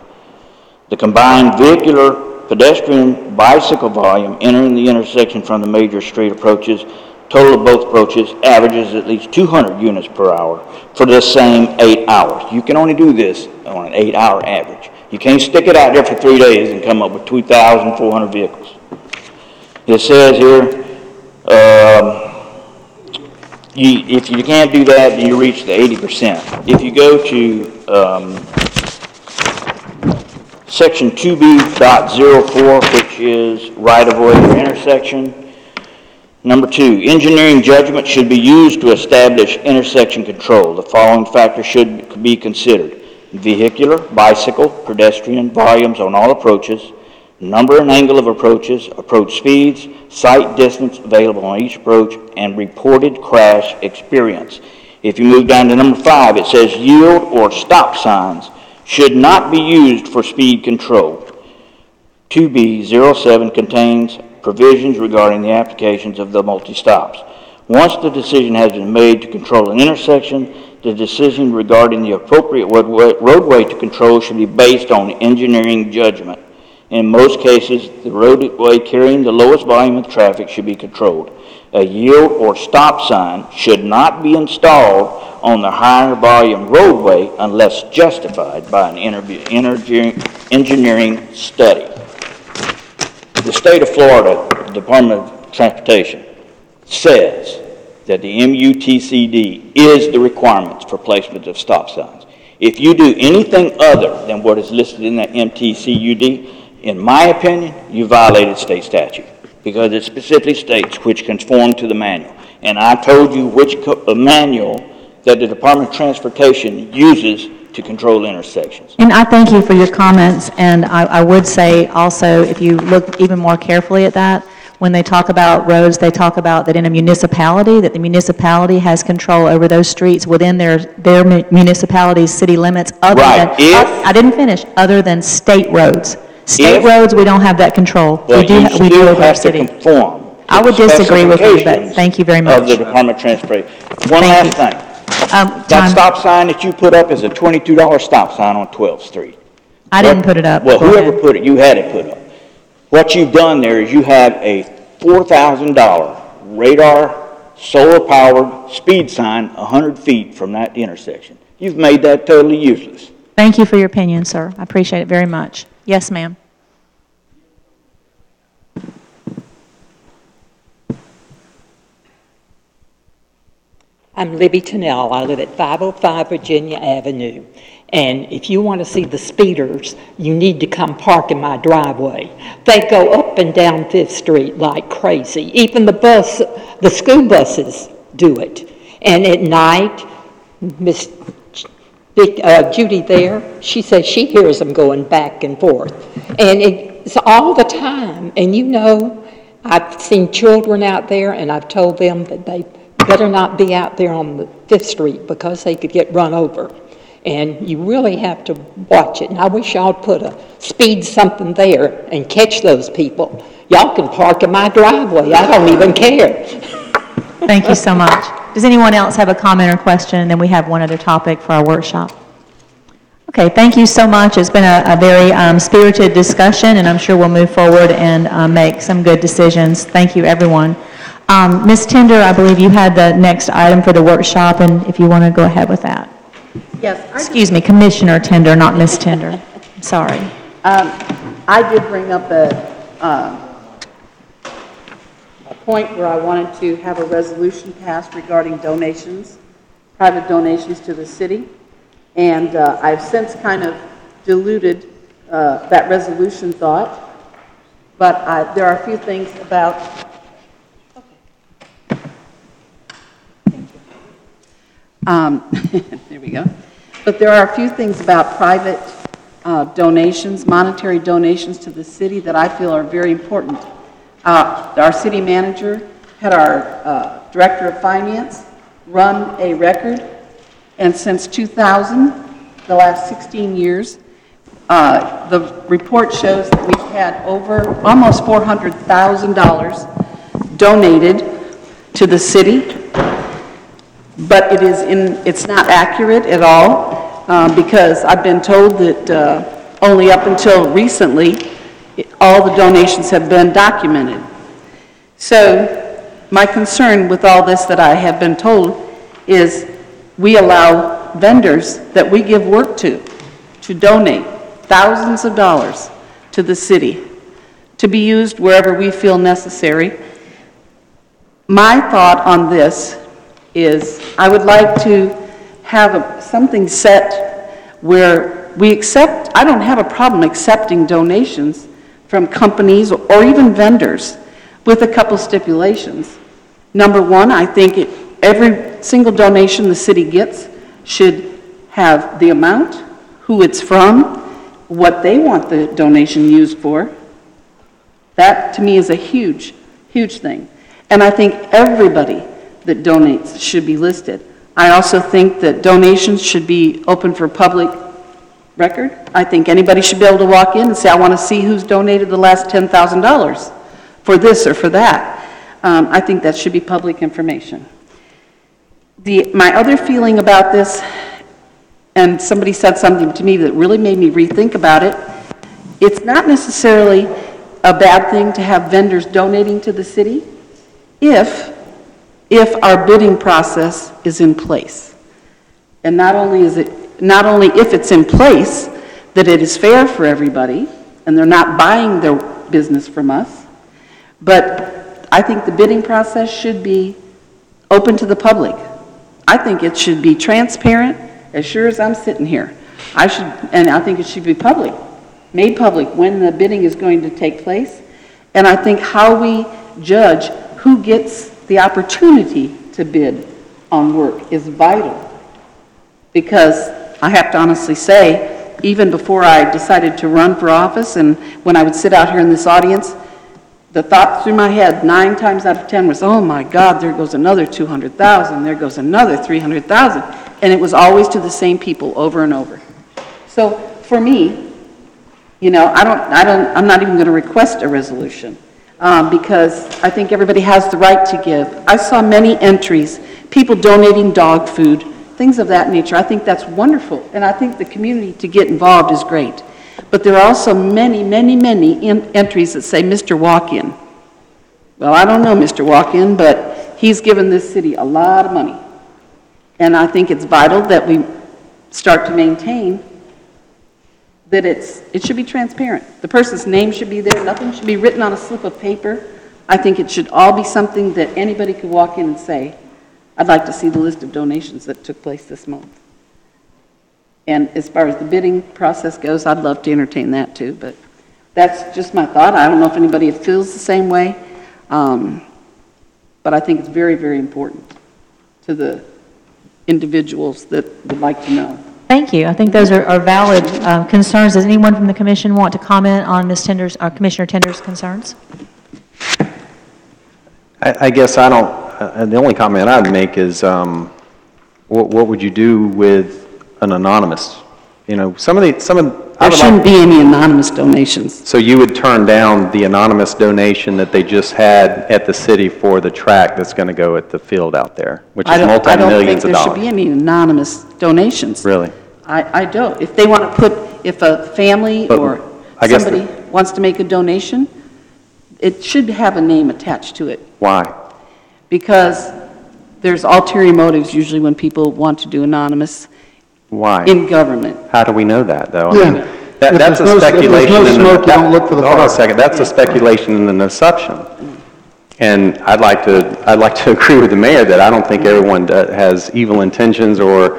The combined vehicular, pedestrian, bicycle volume entering the intersection from the major street approaches, total of both approaches, averages at least 200 units per hour for the same 8 hours. You can only do this on an 8-hour average. You can't stick it out there for 3 days and come up with 2,400 vehicles. It says here, if you can't do that, then you reach the 80%. If you go to section 2B.04, which is right-of-way for intersection, number 2, engineering judgment should be used to establish intersection control. The following factors should be considered: vehicular, bicycle, pedestrian volumes on all approaches, number and angle of approaches, approach speeds, sight distance available on each approach, and reported crash experience. If you move down to number 5, it says yield or stop signs should not be used for speed control. 2B.07 contains provisions regarding the applications of the multi-stops. Once the decision has been made to control an intersection, the decision regarding the appropriate roadway to control should be based on engineering judgment. In most cases, the roadway carrying the lowest volume of traffic should be controlled. A yield or stop sign should not be installed on the higher volume roadway unless justified by an engineering study. The state of Florida Department of Transportation says that the MUTCD is the requirements for placement of stop signs. If you do anything other than what is listed in that MTCUD, in my opinion, you violated state statute because it specifically states which conform to the manual. And I told you which manual that the Department of Transportation uses to control intersections. And I thank you for your comments, and I would say also, if you look even more carefully at that, When they talk about roads, they talk about that in a municipality, that the municipality has control over those streets within their municipality's city limits other Right. than, If- I didn't finish, other than state roads. State If- roads, we don't have that control. But you we do still over our have to city. conform to I would the disagree with you, but specifications thank you very of much. the Department of Transportation. One Thank last you. thing. That Time. stop sign that you put up is a $22 stop sign on 12th Street. I didn't put it up. Well, Go whoever ahead. put it, you had it put up. What you've done there is you have a $4,000 radar, solar-powered speed sign 100 feet from that intersection. You've made that totally useless. Thank you for your opinion, sir. I appreciate it very much. Yes, ma'am. I'm Libby Tennell. I live at 505 Virginia Avenue. And if you want to see the speeders, you need to come park in my driveway. They go up and down 5th Street like crazy. Even the school buses do it. And at night, Miss Judy there, she says she hears them going back and forth. And it's all the time. And you know, I've seen children out there, and I've told them that they better not be out there on the 5th Street because they could get run over. And you really have to watch it. And I wish y'all would put a speed something there and catch those people. Y'all can park in my driveway. I don't even care. Thank you so much. Does anyone else have a comment or question? And then we have one other topic for our workshop. Okay, thank you so much. It's been a very spirited discussion, and I'm sure we'll move forward and make some good decisions. Thank you, everyone. Ms. Tender, I believe you had the next item for the workshop, and if you want to go ahead with that. Yes. Excuse me, Commissioner Tender, not Ms. Tender. Sorry. I did bring up a point where I wanted to have a resolution passed regarding donations, private donations to the city. And I've since kind of diluted that resolution thought. But there are a few things about... there we go. But there are a few things about private donations, monetary donations to the city that I feel are very important. Our city manager had our director of finance run a record, and since 2000, the last 16 years, the report shows that we've had over almost $400,000 donated to the city. But it's not accurate at all, because I've been told that only up until recently, all the donations have been documented. So my concern with all this that I have been told is we allow vendors that we give work to donate thousands of dollars to the city to be used wherever we feel necessary. My thought on this is I would like to have something set where we accept, I don't have a problem accepting donations from companies or even vendors with a couple stipulations. Number one, I think every single donation the city gets should have the amount, who it's from, what they want the donation used for. That to me is a huge, huge thing. And I think everybody that donates should be listed. I also think that donations should be open for public record. I think anybody should be able to walk in and say, I want to see who's donated the last $10,000 for this or for that. I think that should be public information. My other feeling about this, and somebody said something to me that really made me rethink about it, it's not necessarily a bad thing to have vendors donating to the city if our bidding process is in place. And not only if it's in place that it is fair for everybody and they're not buying their business from us, but I think the bidding process should be open to the public. I think it should be transparent as sure as I'm sitting here. And I think it should be public, made public when the bidding is going to take place. And I think how we judge who gets the opportunity to bid on work is vital. Because I have to honestly say, even before I decided to run for office and when I would sit out here in this audience, the thought through my head 9 times out of 10 was, oh my God, there goes another 200,000, there goes another 300,000. And it was always to the same people over and over. So for me, you know, I'm not even going to request a resolution because I think everybody has the right to give. I saw many entries, people donating dog food, things of that nature. I think that's wonderful, and I think the community to get involved is great. But there are also many, many, many entries that say Mr. Walk-In. Well, I don't know Mr. Walk-In, but he's given this city a lot of money. And I think it's vital that we start to maintain that it should be transparent. The person's name should be there. Nothing should be written on a slip of paper. I think it should all be something that anybody could walk in and say, I'd like to see the list of donations that took place this month. And as far as the bidding process goes, I'd love to entertain that too, but that's just my thought. I don't know if anybody feels the same way, but I think it's very, very important to the individuals that would like to know. Thank you. I think those are valid concerns. Does anyone from the commission want to comment on Ms. Tender's, Commissioner Tender's concerns? I guess I don't, the only comment I'd make is, what would you do with an anonymous? You know, there shouldn't be any anonymous donations. So you would turn down the anonymous donation that they just had at the city for the track that's going to go at the field out there, which is multi-millions of dollars. I don't think there should be any anonymous donations. Really? I don't. If they want to put, if a family or somebody wants to make a donation, it should have a name attached to it. Why? Because there's ulterior motives usually when people want to do anonymous. Why? In government. How do we know that, though? Yeah. I mean, that's a speculation. If there's no smoke, you don't look for the fire. Hold on a second. That's a speculation and an assumption. And I'd like to agree with the mayor that I don't think everyone has evil intentions or,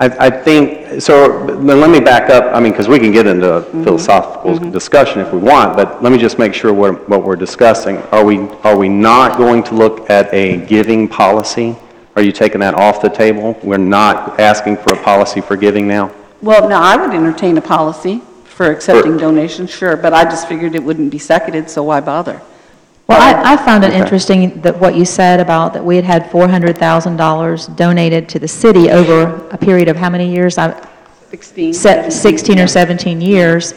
I think, so let me back up, I mean, because we can get into a philosophical discussion if we want, but let me just make sure what we're discussing. Are we not going to look at a giving policy? Are you taking that off the table? We're not asking for a policy for giving now? Well, no, I would entertain a policy for accepting donations, sure, but I just figured it wouldn't be seconded, so why bother? Well, I found it interesting that what you said about that we had $400,000 donated to the city over a period of how many years? 16 or 17 years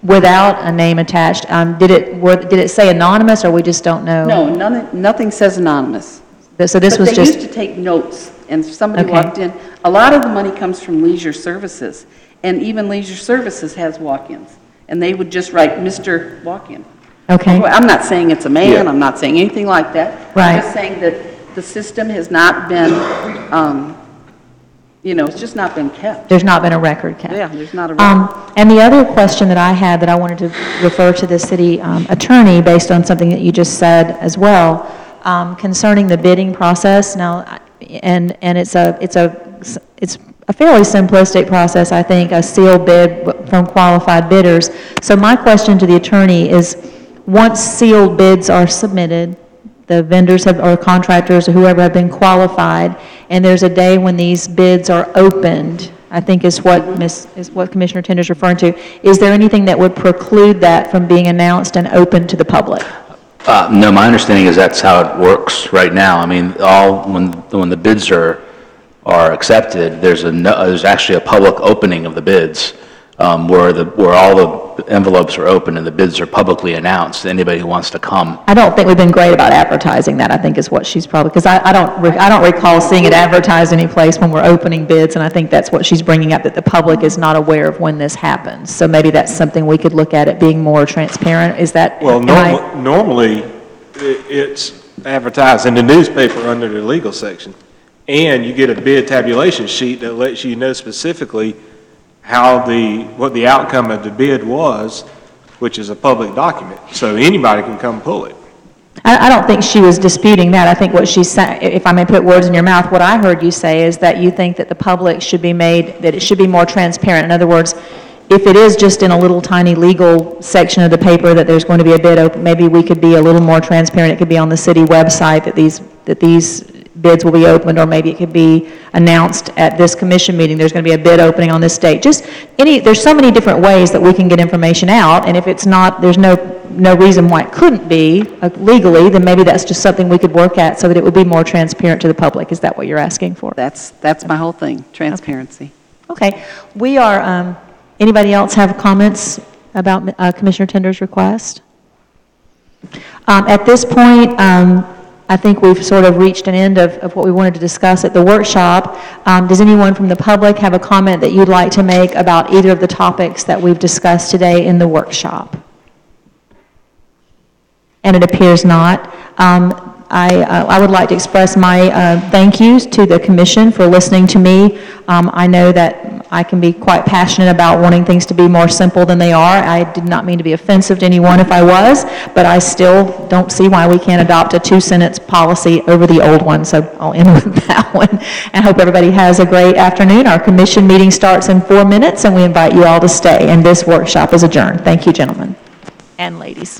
without a name attached. Did it say anonymous, or we just don't know? No, nothing says anonymous. So this was just... They used to take notes, and if somebody walked in, a lot of the money comes from leisure services, and even leisure services has walk-ins, and they would just write Mr. Walk-in. Okay. Well, I'm not saying it's a man, I'm not saying anything like that. Right. I'm just saying that the system has not been, it's just not been kept. There's not been a record kept. Yeah, there's not a record. And the other question that I had that I wanted to refer to the city attorney based on something that you just said as well, concerning the bidding process. Now, and it's a fairly simplistic process, I think, a sealed bid from qualified bidders. So my question to the attorney is, once sealed bids are submitted, the vendors or contractors or whoever have been qualified, and there's a day when these bids are opened, I think is what Commissioner Tender is referring to. Is there anything that would preclude that from being announced and open to the public? No, my understanding is that's how it works right now. I mean, when the bids are accepted, there's actually a public opening of the bids where all the envelopes are open and the bids are publicly announced. Anybody who wants to come. I don't think we've been great about advertising that. I think is what she's probably, because I don't recall seeing it advertised any place when we're opening bids, and I think that's what she's bringing up, that the public is not aware of when this happens. So maybe that's something we could look at it being more transparent. Is that? Well, normally it's advertised in the newspaper under the legal section, and you get a bid tabulation sheet that lets you know specifically what the outcome of the bid was, which is a public document. So anybody can come pull it. I don't think she was disputing that. I think what she's saying, if I may put words in your mouth, what I heard you say is that you think that the public should be made, that it should be more transparent. In other words, if it is just in a little tiny legal section of the paper that there's going to be a bid open, maybe we could be a little more transparent. It could be on the city website that these bids will be opened, or maybe it could be announced at this commission meeting. There's going to be a bid opening on this date. There's so many different ways that we can get information out, and if it's not, there's no no reason why it couldn't be legally, then maybe that's just something we could work at so that it would be more transparent to the public. Is that what you're asking for? That's my whole thing, transparency. Okay. We are, anybody else have comments about Commissioner Tender's request? At this point, I think we've sort of reached an end of what we wanted to discuss at the workshop. Does anyone from the public have a comment that you'd like to make about either of the topics that we've discussed today in the workshop? And it appears not. I would like to express my thank yous to the commission for listening to me. I know that I can be quite passionate about wanting things to be more simple than they are. I did not mean to be offensive to anyone if I was, but I still don't see why we can't adopt a 2-sentence policy over the old one, so I'll end with that one. And hope everybody has a great afternoon. Our commission meeting starts in 4 minutes, and we invite you all to stay, and this workshop is adjourned. Thank you, gentlemen and ladies.